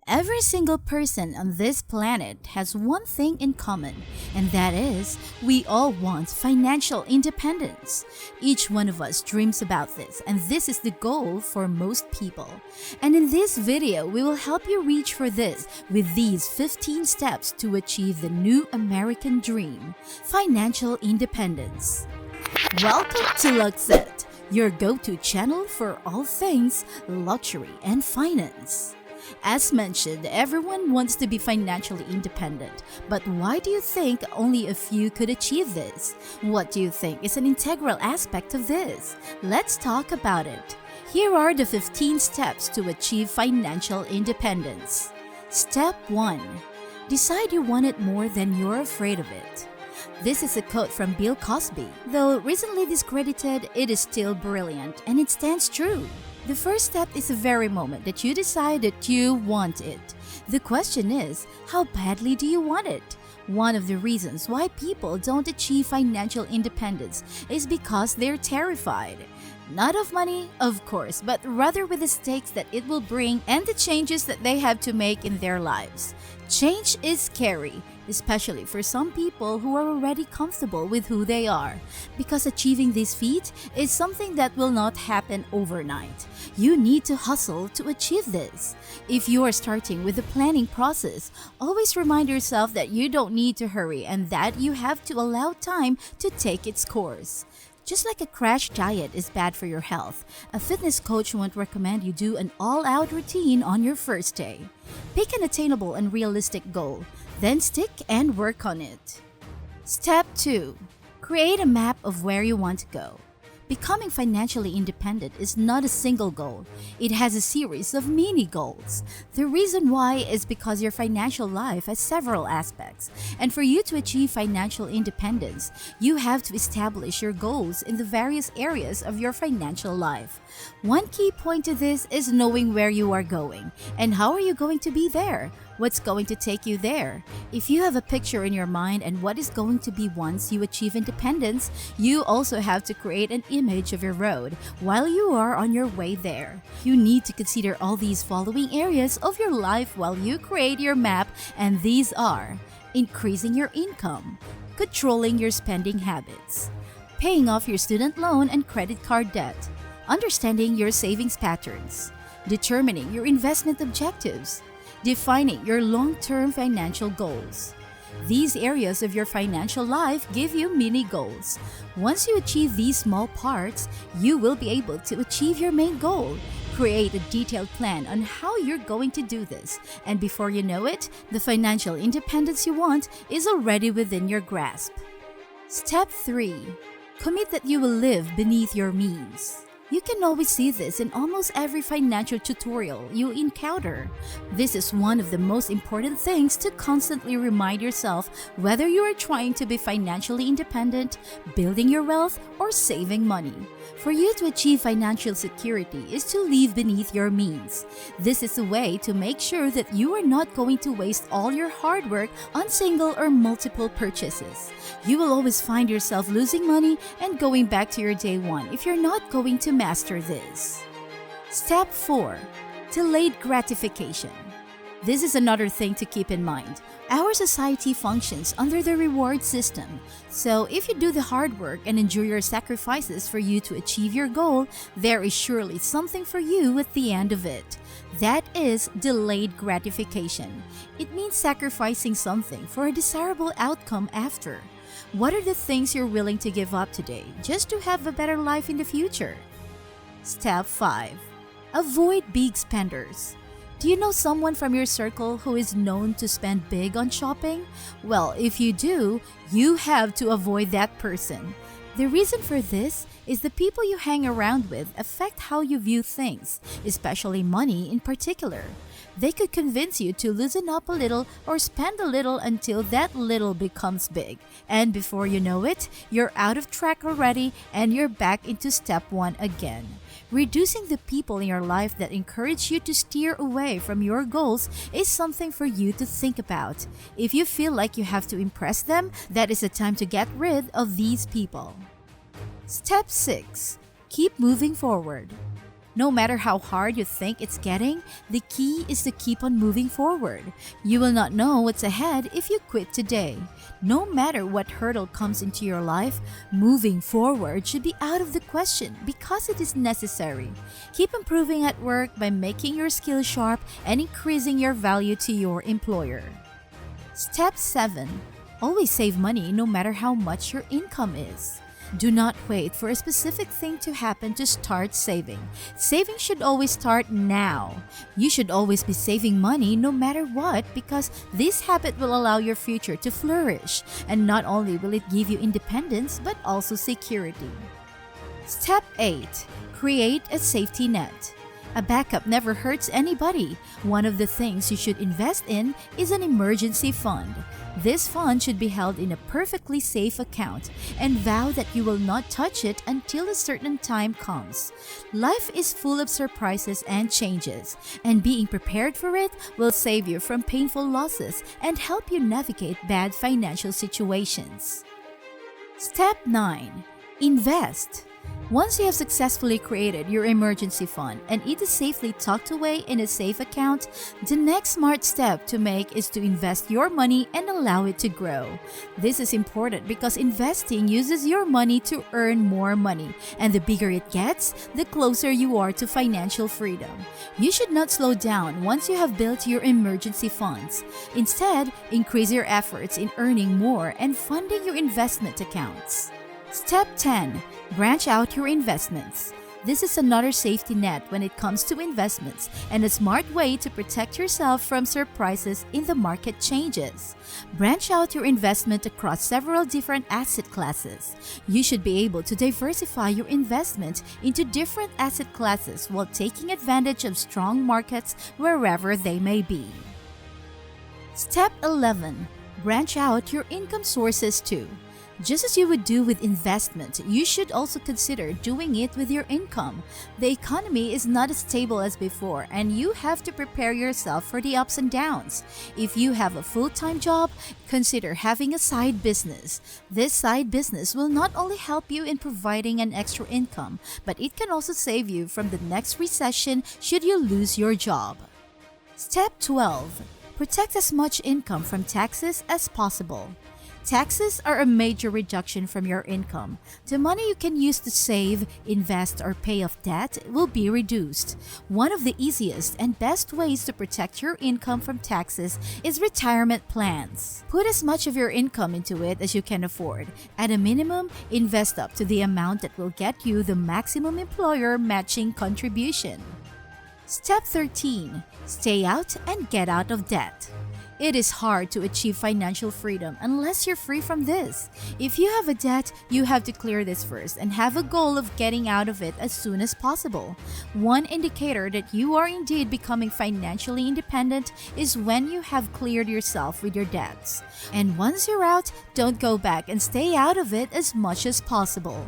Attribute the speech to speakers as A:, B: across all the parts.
A: Every single person on this planet has one thing in common, and that is, we all want financial independence. Each one of us dreams about this, and this is the goal for most people. And in this video, we will help you reach for this with these 15 steps to achieve the new American dream, financial independence. Welcome to Luxet, your go-to channel for all things luxury and finance. As mentioned, everyone wants to be financially independent, but why do you think only a few could achieve this? What do you think is an integral aspect of this? Let's talk about it. Here are the 15 steps to achieve financial independence. Step 1. Decide you want it more than you're afraid of it. This is a quote from Bill Cosby. Though recently discredited, it is still brilliant and it stands true. The first step is the very moment that you decide that you want it. The question is, how badly do you want it? One of the reasons why people don't achieve financial independence is because they're terrified. Not of money, of course, but rather with the stakes that it will bring and the changes that they have to make in their lives. Change is scary, especially for some people who are already comfortable with who they are, because achieving this feat is something that will not happen overnight. You need to hustle to achieve this. If you are starting with the planning process, always remind yourself that you don't need to hurry and that you have to allow time to take its course. Just like a crash diet is bad for your health, a fitness coach won't recommend you do an all-out routine on your first day. Pick an attainable and realistic goal, then stick and work on it. Step 2. Create a map of where you want to go. Becoming financially independent is not a single goal. It has a series of mini goals. The reason why is because your financial life has several aspects. And for you to achieve financial independence, you have to establish your goals in the various areas of your financial life. One key point to this is knowing where you are going. And how are you going to be there? What's going to take you there? If you have a picture in your mind and what is going to be once you achieve independence, you also have to create an image of your road while you are on your way there. You need to consider all these following areas of your life while you create your map, and these are: increasing your income, controlling your spending habits, paying off your student loan and credit card debt, understanding your savings patterns, determining your investment objectives, defining your long-term financial goals. These areas of your financial life give you mini goals. Once you achieve these small parts, you will be able to achieve your main goal. Create a detailed plan on how you're going to do this, and before you know it, the financial independence you want is already within your grasp. Step 3. Commit that you will live beneath your means. You can always see this in almost every financial tutorial you encounter. This is one of the most important things to constantly remind yourself whether you are trying to be financially independent, building your wealth, or saving money. For you to achieve financial security is to live beneath your means. This is a way to make sure that you are not going to waste all your hard work on single or multiple purchases. You will always find yourself losing money and going back to your day one if you're not going to master this. Step 4. Delayed gratification. This is another thing to keep in mind. Our society functions under the reward system. So if you do the hard work and endure your sacrifices for you to achieve your goal, there is surely something for you at the end of it. That is delayed gratification. It means sacrificing something for a desirable outcome after. What are the things you're willing to give up today just to have a better life in the future? Step 5. Avoid big spenders. Do you know someone from your circle who is known to spend big on shopping? Well, if you do, you have to avoid that person. The reason for this is the people you hang around with affect how you view things, especially money in particular. They could convince you to loosen up a little or spend a little until that little becomes big. And before you know it, you're out of track already and you're back into step 1 again. Reducing the people in your life that encourage you to steer away from your goals is something for you to think about. If you feel like you have to impress them, that is the time to get rid of these people. Step 6. Keep moving forward. No matter how hard you think it's getting, the key is to keep on moving forward. You will not know what's ahead if you quit today. No matter what hurdle comes into your life, moving forward should be out of the question because it is necessary. Keep improving at work by making your skills sharp and increasing your value to your employer. Step 7. Always save money no matter how much your income is. Do not wait for a specific thing to happen to start saving. Saving should always start now. You should always be saving money no matter what because this habit will allow your future to flourish, and not only will it give you independence but also security. Step 8. Create a safety net. A backup never hurts anybody. One of the things you should invest in is an emergency fund. This fund should be held in a perfectly safe account and vow that you will not touch it until a certain time comes. Life is full of surprises and changes, and being prepared for it will save you from painful losses and help you navigate bad financial situations. Step 9. Invest. Once you have successfully created your emergency fund and it is safely tucked away in a safe account, the next smart step to make is to invest your money and allow it to grow. This is important because investing uses your money to earn more money, and the bigger it gets, the closer you are to financial freedom. You should not slow down once you have built your emergency funds. Instead, increase your efforts in earning more and funding your investment accounts. Step 10. Branch out your investments. This is another safety net when it comes to investments and a smart way to protect yourself from surprises in the market changes. Branch out your investment across several different asset classes. You should be able to diversify your investment into different asset classes while taking advantage of strong markets wherever they may be. Step 11. Branch out your income sources too. Just as you would do with investment, you should also consider doing it with your income. The economy is not as stable as before, and you have to prepare yourself for the ups and downs. If you have a full-time job, consider having a side business. This side business will not only help you in providing an extra income, but it can also save you from the next recession should you lose your job. Step 12. Protect as much income from taxes as possible. Taxes are a major reduction from your income. The money you can use to save, invest, or pay off debt will be reduced. One of the easiest and best ways to protect your income from taxes is retirement plans. Put as much of your income into it as you can afford. At a minimum, invest up to the amount that will get you the maximum employer matching contribution. Step 13. Stay out and get out of debt. It is hard to achieve financial freedom unless you're free from this. If you have a debt, you have to clear this first and have a goal of getting out of it as soon as possible. One indicator that you are indeed becoming financially independent is when you have cleared yourself with your debts. And once you're out, don't go back and stay out of it as much as possible.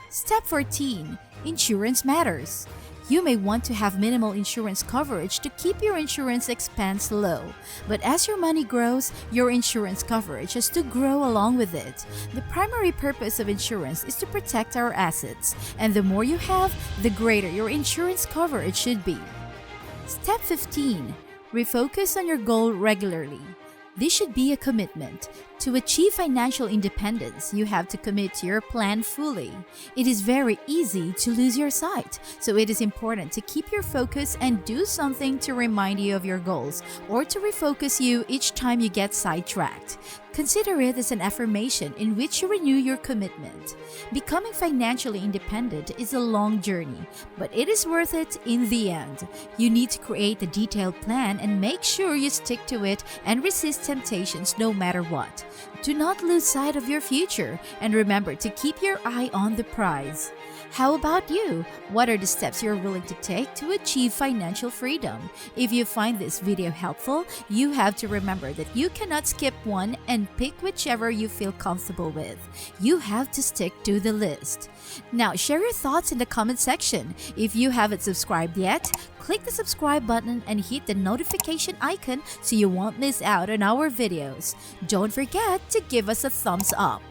A: Step 14. Insurance matters. You may want to have minimal insurance coverage to keep your insurance expense low. But as your money grows, your insurance coverage has to grow along with it. The primary purpose of insurance is to protect our assets, and the more you have, the greater your insurance coverage should be. Step 15. Refocus on your goal regularly. This should be a commitment. To achieve financial independence, you have to commit to your plan fully. It is very easy to lose your sight, so it is important to keep your focus and do something to remind you of your goals or to refocus you each time you get sidetracked. Consider it as an affirmation in which you renew your commitment. Becoming financially independent is a long journey, but it is worth it in the end. You need to create a detailed plan and make sure you stick to it and resist temptations no matter what. Do not lose sight of your future and remember to keep your eye on the prize. How about you? What are the steps you're willing to take to achieve financial freedom? If you find this video helpful, you have to remember that you cannot skip one and pick whichever you feel comfortable with. You have to stick to the list. Now, share your thoughts in the comment section. If you haven't subscribed yet, click the subscribe button and hit the notification icon so you won't miss out on our videos. Don't forget to give us a thumbs up.